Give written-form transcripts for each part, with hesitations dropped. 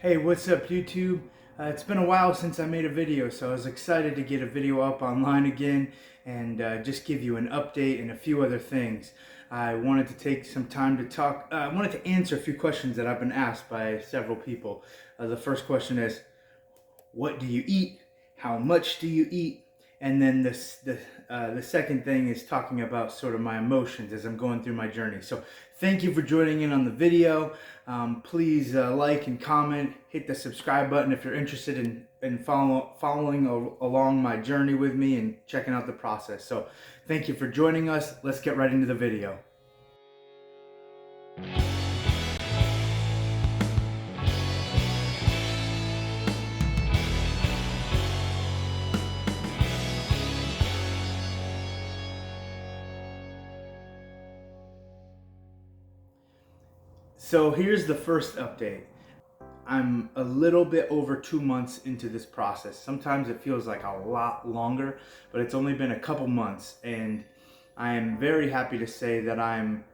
Hey, what's up YouTube? It's been a while since I made a video, so I was excited to get a video up online again and just give you an update and a few other things. I wanted to take some time to talk, I wanted to answer a few questions that I've been asked by several people. The first question is, what do you eat? How much do you eat? And then the second thing is talking about sort of my emotions as I'm going through my journey. So thank you for joining in on the video. Please like and comment, hit the subscribe button if you're interested in following along my journey with me and checking out the process. So thank you for joining us. Let's get right into the video. So here's the first update. I'm a little bit over 2 months into this process. Sometimes it feels like a lot longer, but it's only been a couple months, and I am very happy to say that I'm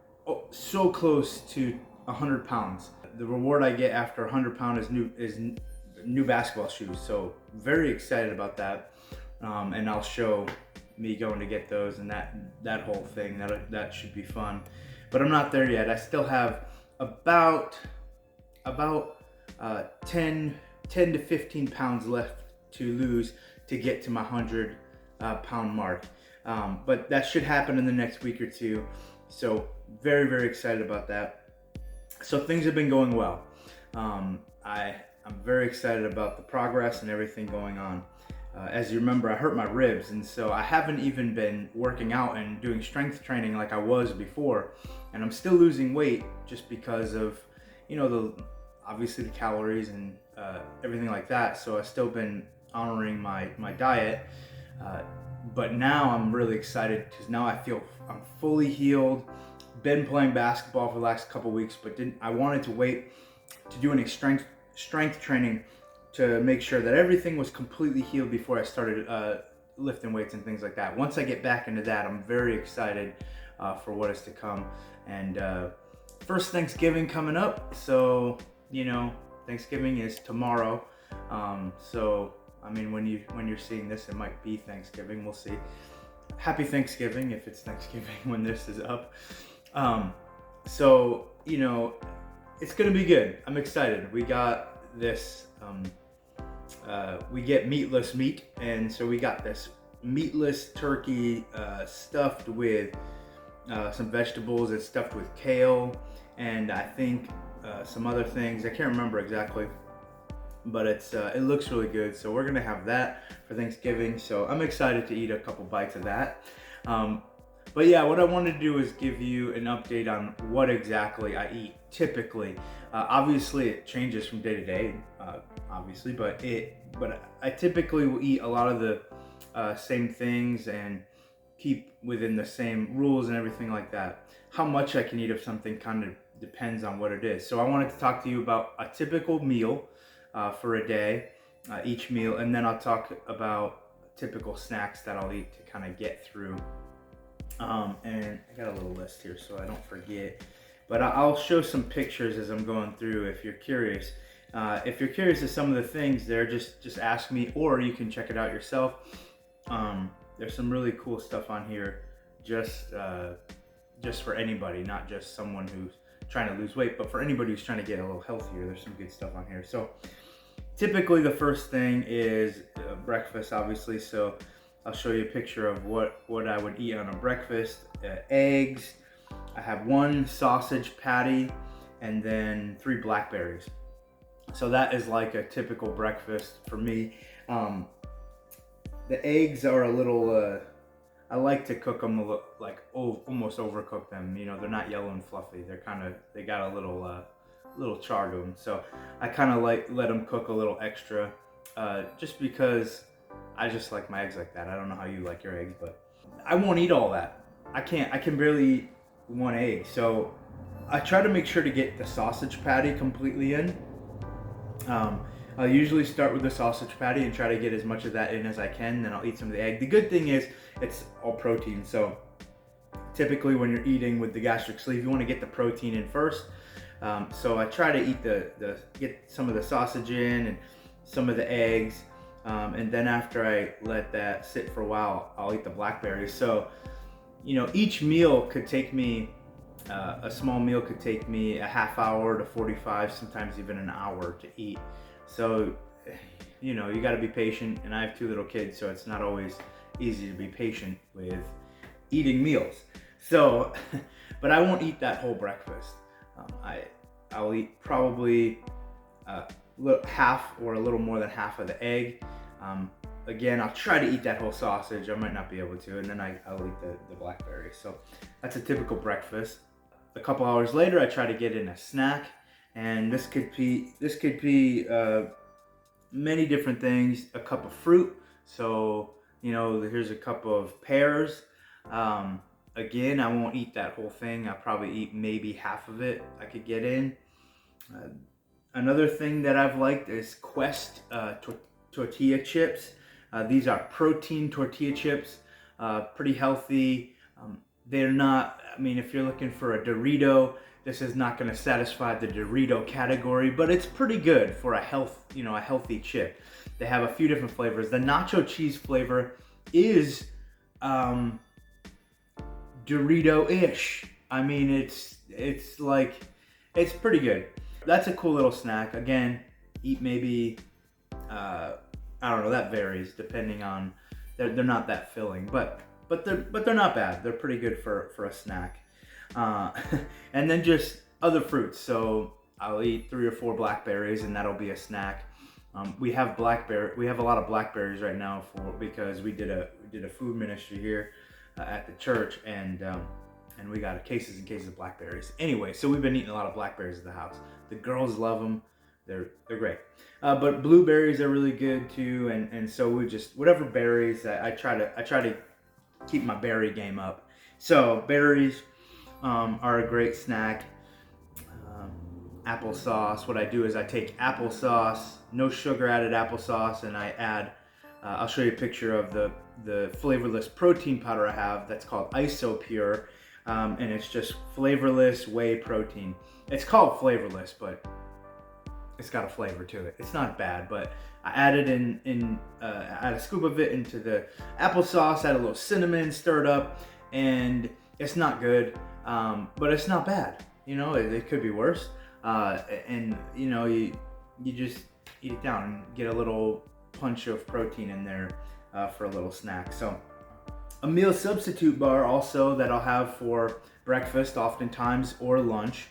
so close to 100 pounds. The reward I get after 100 pounds is new basketball shoes. So very excited about that, and I'll show me going to get those and that whole thing. That should be fun, but I'm not there yet. I still have about 10 to 15 pounds left to lose to get to my 100 pound mark. But that should happen in the next week or two. So very excited about that. So things have been going well. I'm very excited about the progress and everything going on. As you remember, I hurt my ribs, and so I haven't even been working out and doing strength training like I was before, and I'm still losing weight just because of, obviously the calories and everything like that. So I've still been honoring my diet, but now I'm really excited because now I feel I'm fully healed. Been playing basketball for the last couple weeks, but I wanted to wait to do any strength training to make sure that everything was completely healed before I started lifting weights and things like that. Once I get back into that, I'm very excited for what is to come. And first Thanksgiving coming up, so Thanksgiving is tomorrow. So I mean, when you're seeing this, it might be Thanksgiving. We'll see. Happy Thanksgiving if it's Thanksgiving when this is up. So it's gonna be good. I'm excited. We got this. We get meatless meat, and so we got this meatless turkey stuffed with some vegetables. It's stuffed with kale, and I think some other things. I can't remember exactly, but it looks really good. So we're gonna have that for Thanksgiving. So I'm excited to eat a couple bites of that. But yeah, what I wanted to do is give you an update on what exactly I eat typically. Obviously, it changes from day to day, obviously, but I typically will eat a lot of the same things and keep within the same rules and everything like that. How much I can eat of something kind of depends on what it is. So I wanted to talk to you about a typical meal for a day, each meal, and then I'll talk about typical snacks that I'll eat to kind of get through. And I got a little list here so I don't forget, but I'll show some pictures as I'm going through if you're curious. If you're curious of some of the things there, just ask me, or you can check it out yourself. There's some really cool stuff on here just for anybody, not just someone who's trying to lose weight, but for anybody who's trying to get a little healthier. There's some good stuff on here. So typically the first thing is breakfast, obviously. So I'll show you a picture of what I would eat on a breakfast. Eggs, I have 1 sausage patty, and then 3 blackberries. So that is like a typical breakfast for me. The eggs are a little, I like to cook them almost overcook them. They're not yellow and fluffy. They got a little char to them. So I kind of let them cook a little extra, just because I just like my eggs like that. I don't know how you like your eggs, but I won't eat all that. I can barely eat 1 egg. So I try to make sure to get the sausage patty completely in. I'll usually start with the sausage patty and try to get as much of that in as I can, then I'll eat some of the egg. The good thing is it's all protein, so typically when you're eating with the gastric sleeve, you want to get the protein in first. So I try to eat get some of the sausage in and some of the eggs. And then after I let that sit for a while, I'll eat the blackberries. So, each meal could take me, a small meal could take me a half hour to 45, sometimes even an hour to eat. So, you got to be patient. And I have 2 little kids, so it's not always easy to be patient with eating meals. So, but I won't eat that whole breakfast. I'll eat probably half or a little more than half of the egg. Again, I'll try to eat that whole sausage. I might not be able to, and then I'll eat the blackberries. So that's a typical breakfast. A couple hours later, I try to get in a snack, and this could be many different things. A cup of fruit. So here's a cup of pears. Again, I won't eat that whole thing. I'll probably eat maybe half of it I could get in. Another thing that I've liked is Quest tortilla chips. These are protein tortilla chips, pretty healthy. They're not, if you're looking for a Dorito, this is not going to satisfy the Dorito category, but it's pretty good for a healthy chip. They have a few different flavors. The nacho cheese flavor is Dorito-ish. It's pretty good. That's a cool little snack. Again, eat maybe, I don't know, that varies depending on, they're not that filling, but they're not bad. They're pretty good for a snack. And then just other fruits. So I'll eat 3 or 4 blackberries, and that'll be a snack. We have a lot of blackberries right now because we did a food ministry here at the church, and we got cases and cases of blackberries. Anyway, so we've been eating a lot of blackberries at the house. The girls love them. They're great. But blueberries are really good too, and so we just, whatever berries, I try to keep my berry game up. So berries are a great snack. Applesauce. What I do is I take applesauce, no sugar added applesauce, and I add. I'll show you a picture of the flavorless protein powder I have. That's called Isopure, and it's just flavorless whey protein. It's called flavorless, but it's got a flavor to it. It's not bad, but I added add a scoop of it into the applesauce, add a little cinnamon, stir it up, and it's not good, but it's not bad. It could be worse, and you just eat it down and get a little punch of protein in there for a little snack. So a meal substitute bar also that I'll have for breakfast oftentimes, or lunch.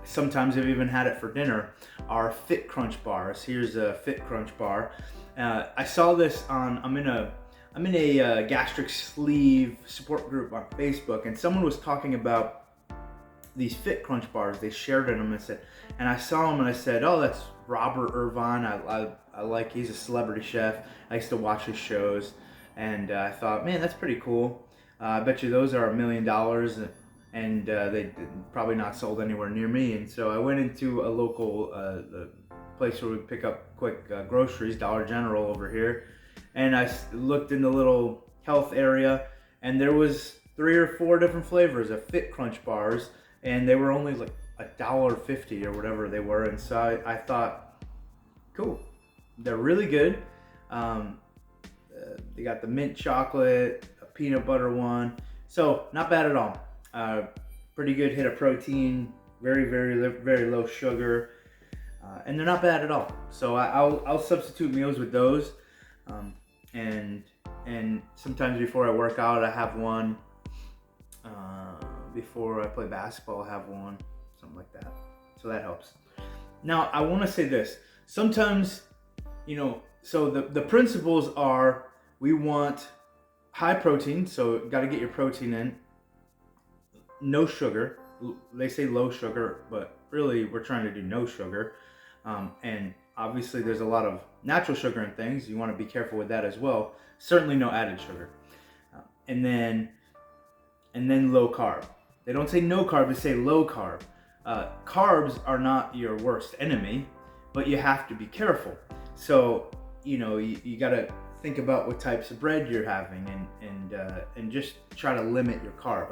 Sometimes I've even had it for dinner, are Fit Crunch bars. Here's a Fit Crunch bar. I saw this I'm in a gastric sleeve support group on Facebook, and someone was talking about these Fit Crunch bars. They shared them and I saw them and I said, oh, that's Robert Irvine. I like, he's a celebrity chef. I used to watch his shows, and I thought, man, that's pretty cool. I bet you those are $1 million, and they probably not sold anywhere near me. And so I went into a local the place where we pick up quick groceries, Dollar General over here, and I looked in the little health area, and there was 3 or 4 different flavors of Fit Crunch bars, and they were only like $1.50 or whatever they were. And so I thought, cool, they're really good. They got the mint chocolate, a peanut butter one, so not bad at all. Pretty good hit of protein, very, very, very low sugar, and they're not bad at all. So I'll substitute meals with those, and sometimes before I work out, I have one. Before I play basketball, I have one, something like that. So that helps. Now I want to say this. Sometimes, so the principles are, we want high protein, so got to get your protein in. No sugar. They say low sugar, but really we're trying to do no sugar. And obviously there's a lot of natural sugar in things. You want to be careful with that as well. Certainly no added sugar. And then low carb. They don't say no carb, they say low carb. Carbs are not your worst enemy, but you have to be careful. So, you got to think about what types of bread you're having, and just try to limit your carb.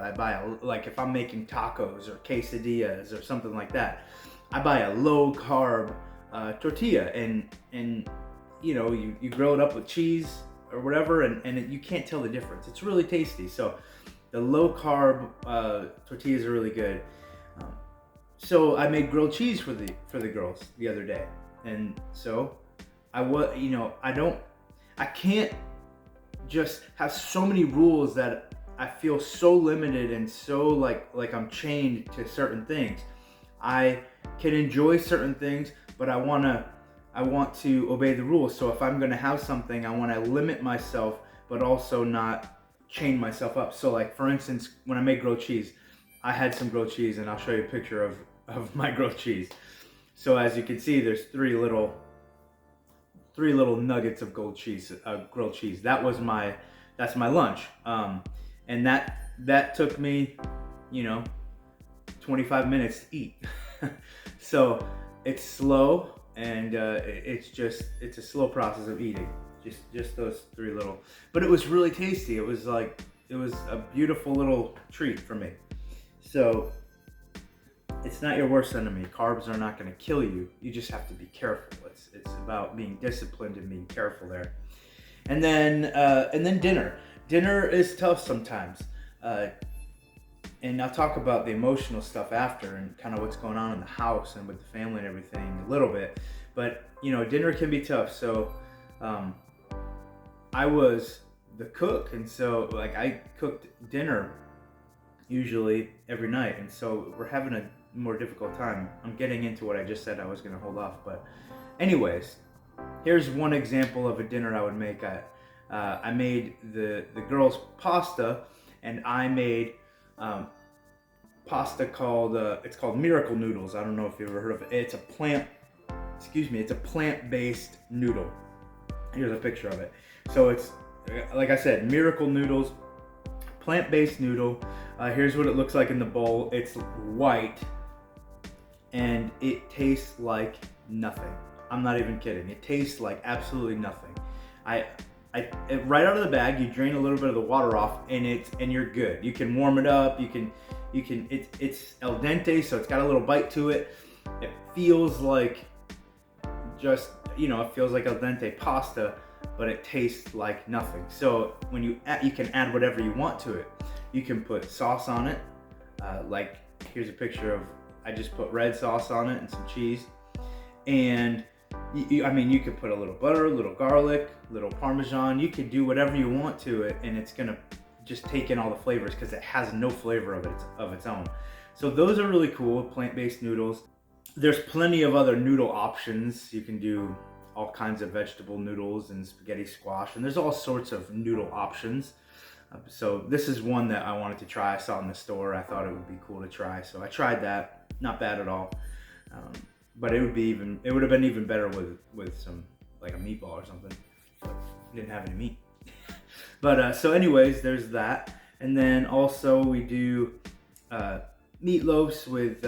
Like if I'm making tacos or quesadillas or something like that, I buy a low carb tortilla, and you grill it up with cheese or whatever, and you can't tell the difference. It's really tasty. So the low carb tortillas are really good. So I made grilled cheese for the girls the other day, and so I can't just have so many rules that I feel so limited and so like I'm chained to certain things. I can enjoy certain things, but I want to obey the rules. So if I'm gonna have something, I want to limit myself, but also not chain myself up. So like for instance, when I made grilled cheese, I had some grilled cheese, and I'll show you a picture of my grilled cheese. So as you can see, there's three little nuggets of grilled cheese. That's my lunch. And that took me, 25 minutes to eat. So it's slow, and it's a slow process of eating. Just those three little, but it was really tasty. It was a beautiful little treat for me. So it's not your worst enemy. Carbs are not going to kill you. You just have to be careful. It's about being disciplined and being careful there. And then dinner. Dinner is tough sometimes. And I'll talk about the emotional stuff after, and kind of what's going on in the house and with the family and everything a little bit. But dinner can be tough. So I was the cook, and so I cooked dinner usually every night, and so we're having a more difficult time. I'm getting into what I just said I was going to hold off, but anyways, here's one example of a dinner I would make. I made the girls pasta, and I made pasta called it's called Miracle Noodles. I don't know if you've ever heard of it. It's a plant-based noodle. Here's a picture of it. So it's, like I said, Miracle Noodles, plant-based noodle. Here's what it looks like in the bowl. It's white, and it tastes like nothing. I'm not even kidding. It tastes like absolutely nothing. Right out of the bag, you drain a little bit of the water off, and you're good. You can warm it up. It's al dente, so it's got a little bite to it. It feels like it feels like al dente pasta, but it tastes like nothing. So when you can add whatever you want to it. You can put sauce on it. Here's a picture of, I just put red sauce on it and some cheese. And you could put a little butter, a little garlic, a little Parmesan. You could do whatever you want to it, and it's gonna just take in all the flavors because it has no flavor of its own. So those are really cool, plant-based noodles. There's plenty of other noodle options. You can do all kinds of vegetable noodles and spaghetti squash, and there's all sorts of noodle options. So this is one that I wanted to try. I saw in the store. I thought it would be cool to try, so I tried that. Not bad at all. But it would have been even better with some, like a meatball or something. But didn't have any meat. But so anyways, there's that. And then also we do meatloafs with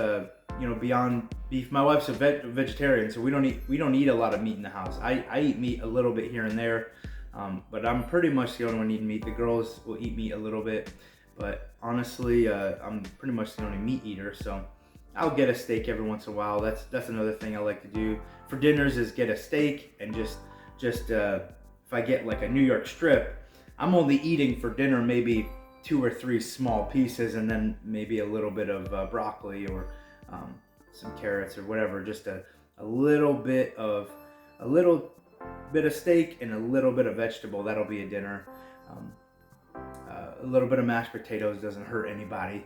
Beyond Beef. My wife's a vegetarian, so we don't eat a lot of meat in the house. I eat meat a little bit here and there. But I'm pretty much the only one eating meat. The girls will eat meat a little bit, but honestly, I'm pretty much the only meat eater. So I'll get a steak every once in a while. That's another thing I like to do for dinners, is get a steak, and just if I get like a New York strip, I'm only eating for dinner maybe 2 or 3 small pieces, and then maybe a little bit of broccoli or some carrots or whatever. Just a little bit of steak and a little bit of vegetable. That'll be a dinner. A little bit of mashed potatoes doesn't hurt anybody.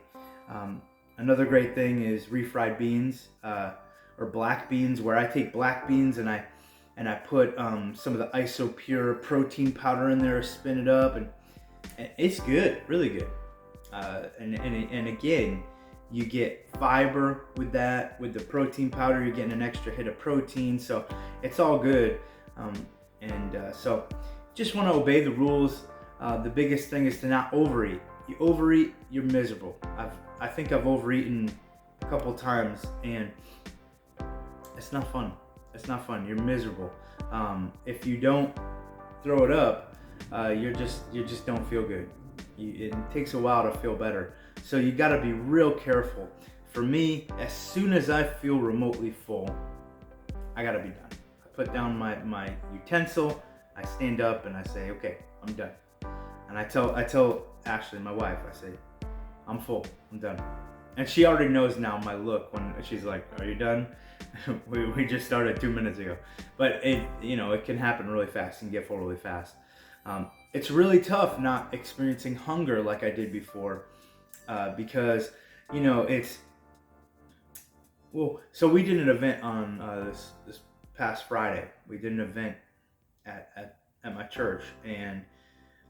Another great thing is refried beans or black beans, where I take black beans and I put some of the Isopure protein powder in there, spin it up, and it's good, really good. And again, you get fiber with that. With the protein powder, you're getting an extra hit of protein, so it's all good. So just want to obey the rules. The biggest thing is to not overeat. You overeat, you're miserable. I think I've overeaten a couple times, and it's not fun. It's not fun. You're miserable. If you don't throw it up, you just don't feel good. It takes a while to feel better. So you got to be real careful. for me, as soon as I feel remotely full, I gotta be done. I put down my utensil, I stand up and I say, okay, I'm done. And I tell Ashley, my wife, I say, I'm full, I'm done. And she already knows now my look when she's like, are you done? we just started 2 minutes ago. But it can happen really fast and get full really fast. It's really tough not experiencing hunger like I did before, because so we did an event on this past Friday. We did an event at my church, and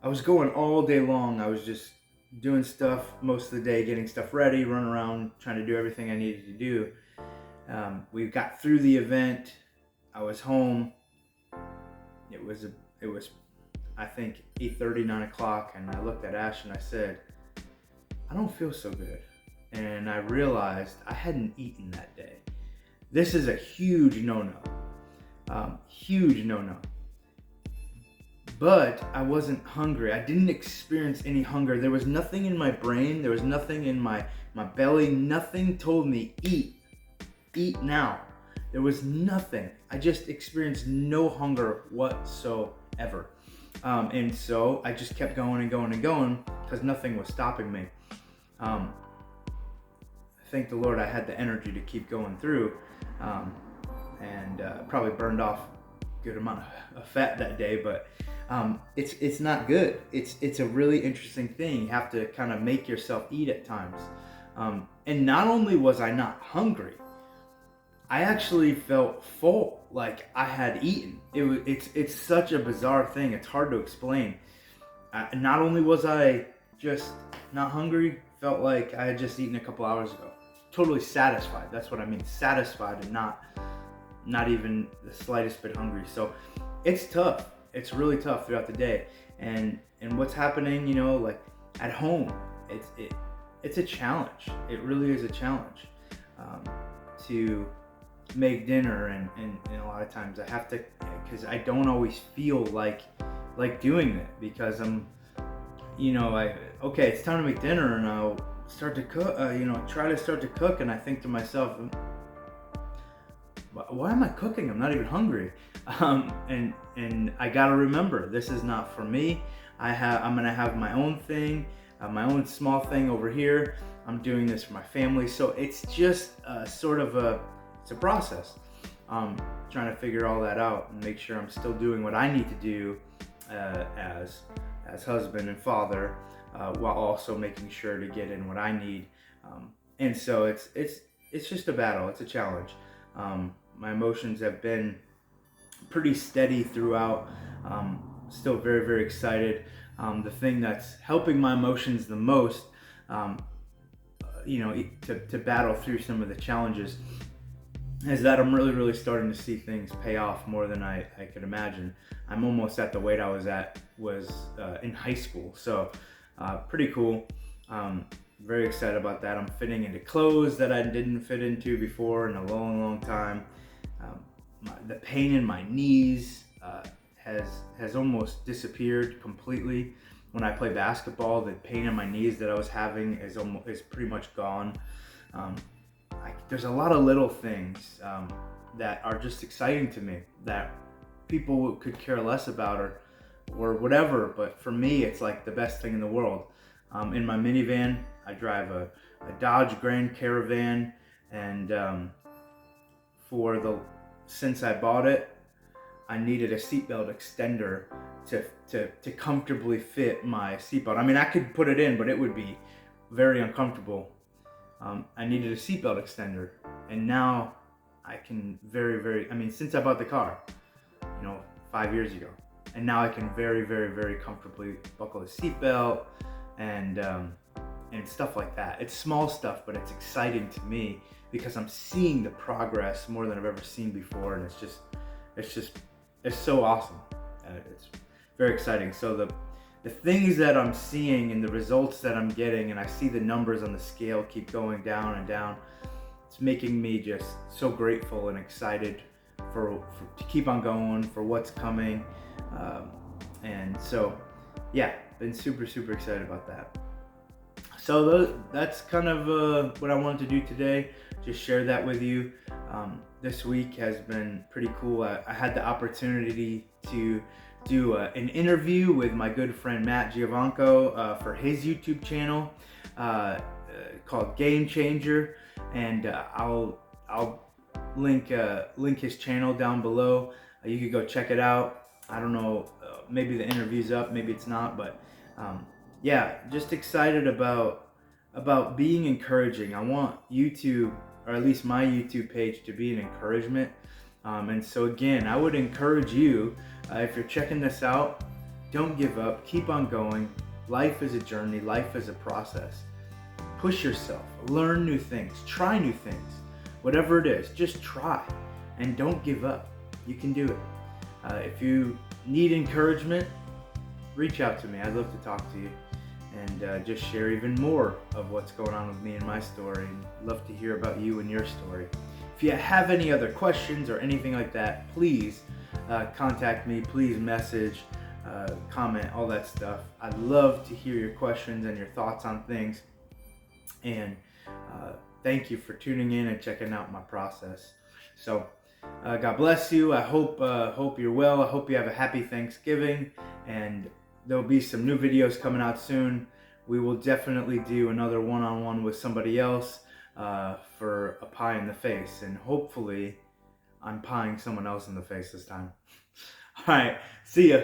I was going all day long. I was just doing stuff most of the day, getting stuff ready, running around, trying to do everything I needed to do. We got through the event. I was home. It was I think 8:30, 9 o'clock, and I looked at Ash and I said, I don't feel so good. And I realized I hadn't eaten that day. This is a huge no-no. Huge no-no. But I wasn't hungry. I didn't experience any hunger. There was nothing in my brain. There was nothing in my belly. Nothing told me, eat now. There was nothing. I just experienced no hunger whatsoever. And so I just kept going and going and going because nothing was stopping me. Thank the Lord I had the energy to keep going through, and probably burned off a good amount of fat that day, but it's not good. It's a really interesting thing. You have to kind of make yourself eat at times. And not only was I not hungry, I actually felt full, like I had eaten. It's such a bizarre thing. It's hard to explain. Not only was I just not hungry, felt like I had just eaten a couple hours ago. Totally satisfied. That's what I mean. Satisfied and not even the slightest bit hungry. So it's tough. It's really tough throughout the day. And what's happening, like at home, it's a challenge. It really is a challenge to make dinner, and a lot of times I have to, because I don't always feel like doing it, because I'm, okay, it's time to make dinner, and I'll start to cook, try to start to cook, and I think to myself, why am I cooking? I'm not even hungry. And I gotta remember, this is not for me. I'm gonna have my own thing, my own small thing over here. I'm doing this for my family. So it's just it's a process. Trying to figure all that out and make sure I'm still doing what I need to do as husband and father, while also making sure to get in what I need. And so it's just a battle. It's a challenge. My emotions have been pretty steady throughout. Still very, very excited. The thing that's helping my emotions the most, to battle through some of the challenges, is that I'm really, really starting to see things pay off more than I could imagine. I'm almost at the weight I was in high school. So pretty cool. Very excited about that. I'm fitting into clothes that I didn't fit into before in a long, long time. The pain in my knees has almost disappeared completely. When I play basketball, the pain in my knees that I was having is pretty much gone. There's a lot of little things that are just exciting to me that people could care less about or whatever, but for me it's like the best thing in the world. In my minivan, I drive a Dodge Grand Caravan, and since I bought it, I needed a seatbelt extender to comfortably fit my seatbelt. I mean, I could put it in, but it would be very uncomfortable. I needed a seatbelt extender, and now I can since I bought the car, 5 years ago, and now I can very, very, very comfortably buckle a seatbelt and stuff like that. It's small stuff, but it's exciting to me because I'm seeing the progress more than I've ever seen before, and it's so awesome. It's very exciting. So the things that I'm seeing and the results that I'm getting, and I see the numbers on the scale keep going down and down, it's making me just so grateful and excited for to keep on going, for what's coming. And so, yeah, been super, super excited about that. So that's kind of what I wanted to do today. Just share that with you. This week has been pretty cool. I had the opportunity to do an interview with my good friend Matt Giovanco for his YouTube channel called Game Changer, and I'll link his channel down below. You could go check it out. I don't know, maybe the interview's up, maybe it's not, but yeah, just excited about being encouraging. I want YouTube, or at least my YouTube page, to be an encouragement. And so again, I would encourage you, if you're checking this out, don't give up. Keep on going. Life is a journey. Life is a process. Push yourself. Learn new things. Try new things. Whatever it is, just try, and don't give up. You can do it. If you need encouragement, reach out to me. I'd love to talk to you and just share even more of what's going on with me and my story. And love to hear about you and your story. If you have any other questions or anything like that, please contact me. Please message, comment, all that stuff. I'd love to hear your questions and your thoughts on things. And thank you for tuning in and checking out my process. So God bless you. I hope you're well. I hope you have a happy Thanksgiving, and there'll be some new videos coming out soon. We will definitely do another one-on-one with somebody else for a pie in the face, and hopefully I'm pieing someone else in the face this time. All right, see ya.